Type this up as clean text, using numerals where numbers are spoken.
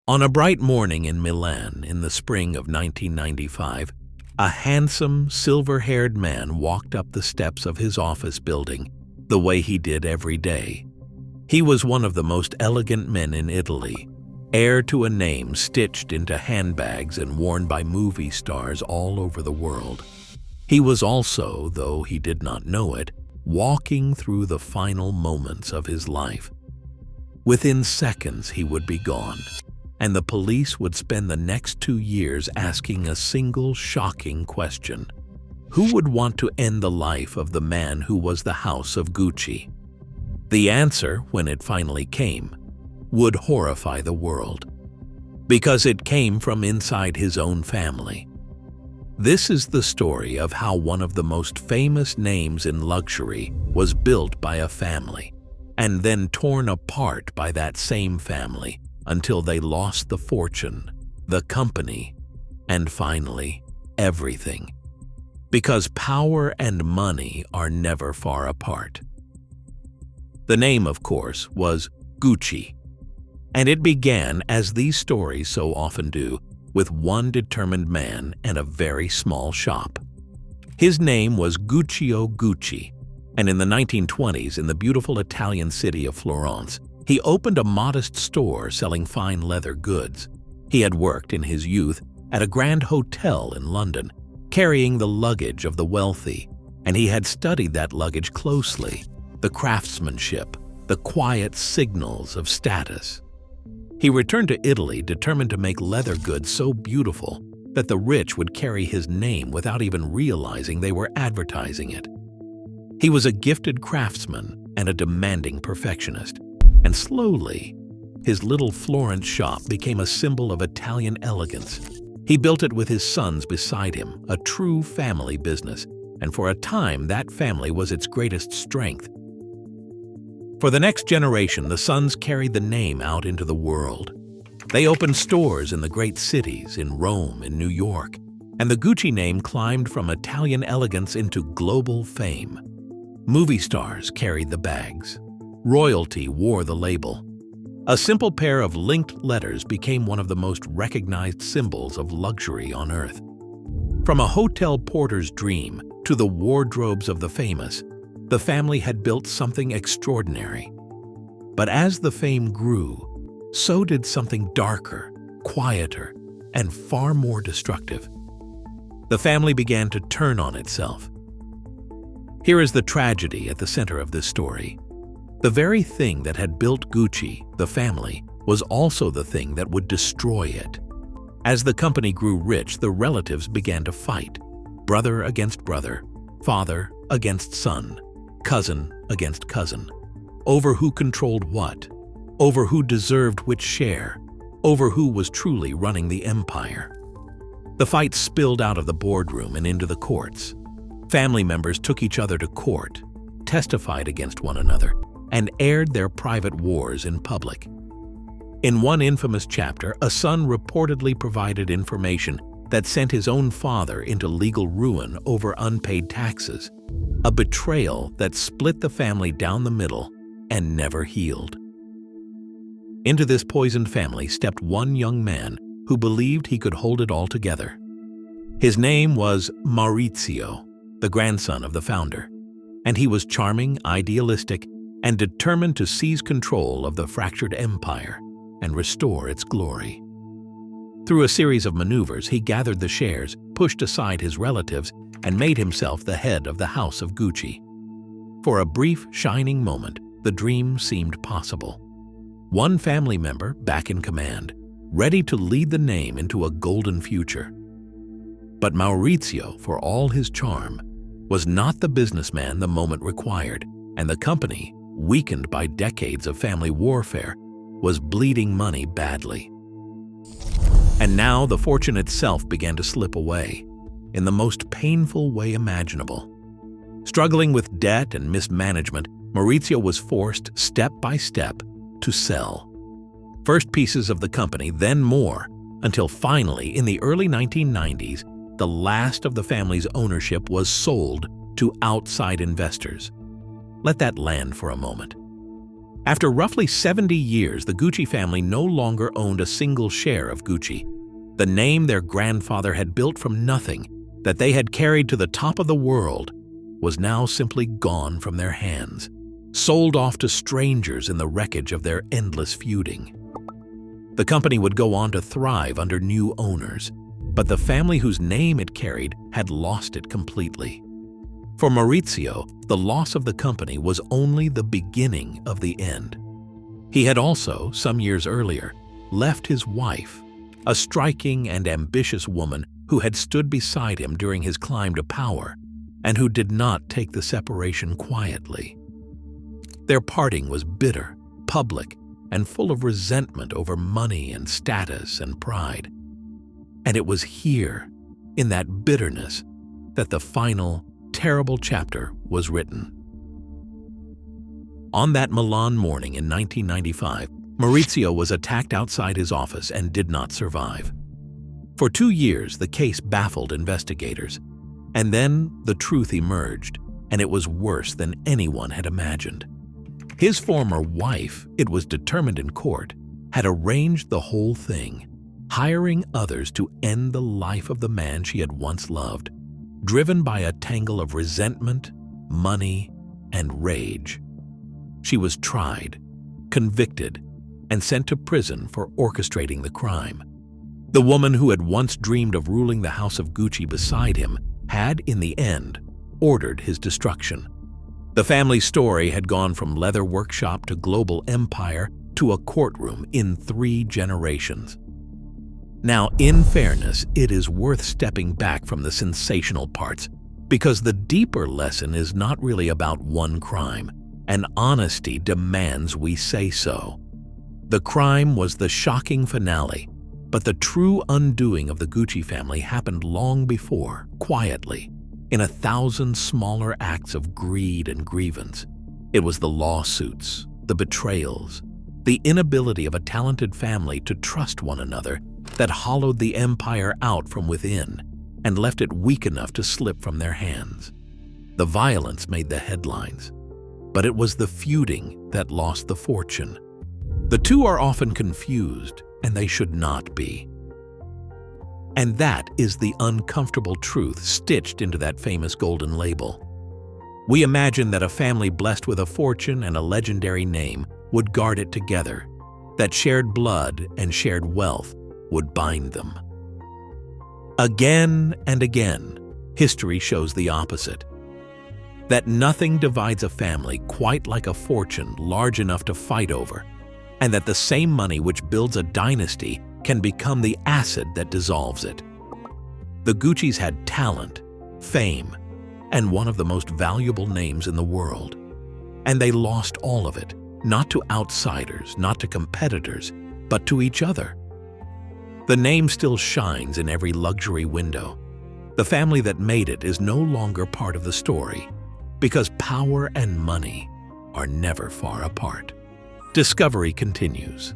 On a bright morning in Milan in the spring of 1995, a handsome, silver-haired man walked up the steps of his office building the way he did every day. He was one of the most elegant men in Italy, heir to a name stitched into handbags and worn by movie stars all over the world. He was also, though he did not know it, walking through the final moments of his life. Within seconds, he would be gone, and the police would spend the next 2 years asking a single shocking question. Who would want to end the life of the man who was the House of Gucci? The answer, when it finally came, would horrify the world, because it came from inside his own family. This is the story of how one of the most famous names in luxury was built by a family, and then torn apart by that same family until they lost the fortune, the company, and finally, everything. Because power and money are never far apart. The name, of course, was Gucci, and it began, as these stories so often do, with one determined man and a very small shop. His name was Guccio Gucci, and in the 1920s, in the beautiful Italian city of Florence, he opened a modest store selling fine leather goods. He had worked in his youth at a grand hotel in London, carrying the luggage of the wealthy, and he had studied that luggage closely, the craftsmanship, the quiet signals of status. He returned to Italy determined to make leather goods so beautiful that the rich would carry his name without even realizing they were advertising it. He was a gifted craftsman and a demanding perfectionist, and slowly, his little Florence shop became a symbol of Italian elegance. He built it with his sons beside him, a true family business, and for a time that family was its greatest strength. For the next generation, the sons carried the name out into the world. They opened stores in the great cities, in Rome and New York, and the Gucci name climbed from Italian elegance into global fame. Movie stars carried the bags. Royalty wore the label. A simple pair of linked letters became one of the most recognized symbols of luxury on earth. From a hotel porter's dream to the wardrobes of the famous, the family had built something extraordinary. But as the fame grew, so did something darker, quieter, and far more destructive. The family began to turn on itself. Here is the tragedy at the center of this story. The very thing that had built Gucci, the family, was also the thing that would destroy it. As the company grew rich, the relatives began to fight. Brother against brother, father against son, cousin against cousin, over who controlled what, over who deserved which share, over who was truly running the empire. The fight spilled out of the boardroom and into the courts. Family members took each other to court, testified against one another, and aired their private wars in public. In one infamous chapter, a son reportedly provided information that sent his own father into legal ruin over unpaid taxes, a betrayal that split the family down the middle and never healed. Into this poisoned family stepped one young man who believed he could hold it all together. His name was Maurizio, the grandson of the founder, and he was charming, idealistic, and determined to seize control of the fractured empire and restore its glory. Through a series of maneuvers, he gathered the shares, pushed aside his relatives, and made himself the head of the House of Gucci. For a brief, shining moment, the dream seemed possible. One family member back in command, ready to lead the name into a golden future. But Maurizio, for all his charm, was not the businessman the moment required, and the company, weakened by decades of family warfare, was bleeding money badly. And now the fortune itself began to slip away, in the most painful way imaginable. Struggling with debt and mismanagement, Maurizio was forced, step by step, to sell. First pieces of the company, then more, until finally, in the early 1990s, the last of the family's ownership was sold to outside investors. Let that land for a moment. After roughly 70 years, the Gucci family no longer owned a single share of Gucci. The name their grandfather had built from nothing, that they had carried to the top of the world, was now simply gone from their hands, sold off to strangers in the wreckage of their endless feuding. The company would go on to thrive under new owners, but the family whose name it carried had lost it completely. For Maurizio, the loss of the company was only the beginning of the end. He had also, some years earlier, left his wife, a striking and ambitious woman who had stood beside him during his climb to power and who did not take the separation quietly. Their parting was bitter, public, and full of resentment over money and status and pride. And it was here, in that bitterness, that the final, terrible chapter was written. On that Milan morning in 1995, Maurizio was attacked outside his office and did not survive. For 2 years, the case baffled investigators. And then the truth emerged, and it was worse than anyone had imagined. His former wife, it was determined in court, had arranged the whole thing, hiring others to end the life of the man she had once loved, driven by a tangle of resentment, money, and rage. She was tried, convicted, and sent to prison for orchestrating the crime. The woman who had once dreamed of ruling the house of Gucci beside him had, in the end, ordered his destruction. The family story had gone from leather workshop to global empire to a courtroom in 3 generations. Now, in fairness, it is worth stepping back from the sensational parts, because the deeper lesson is not really about one crime, and honesty demands we say so. The crime was the shocking finale, but the true undoing of the Gucci family happened long before, quietly, in 1,000 smaller acts of greed and grievance. It was the lawsuits, the betrayals, the inability of a talented family to trust one another that hollowed the empire out from within and left it weak enough to slip from their hands. The violence made the headlines, but it was the feuding that lost the fortune. The two are often confused, and they should not be. And that is the uncomfortable truth stitched into that famous golden label. We imagine that a family blessed with a fortune and a legendary name would guard it together, that shared blood and shared wealth would bind them. Again and again, history shows the opposite. That nothing divides a family quite like a fortune large enough to fight over, and that the same money which builds a dynasty can become the acid that dissolves it. The Guccis had talent, fame, and one of the most valuable names in the world. And they lost all of it, not to outsiders, not to competitors, but to each other. The name still shines in every luxury window. The family that made it is no longer part of the story, because power and money are never far apart. Discovery continues.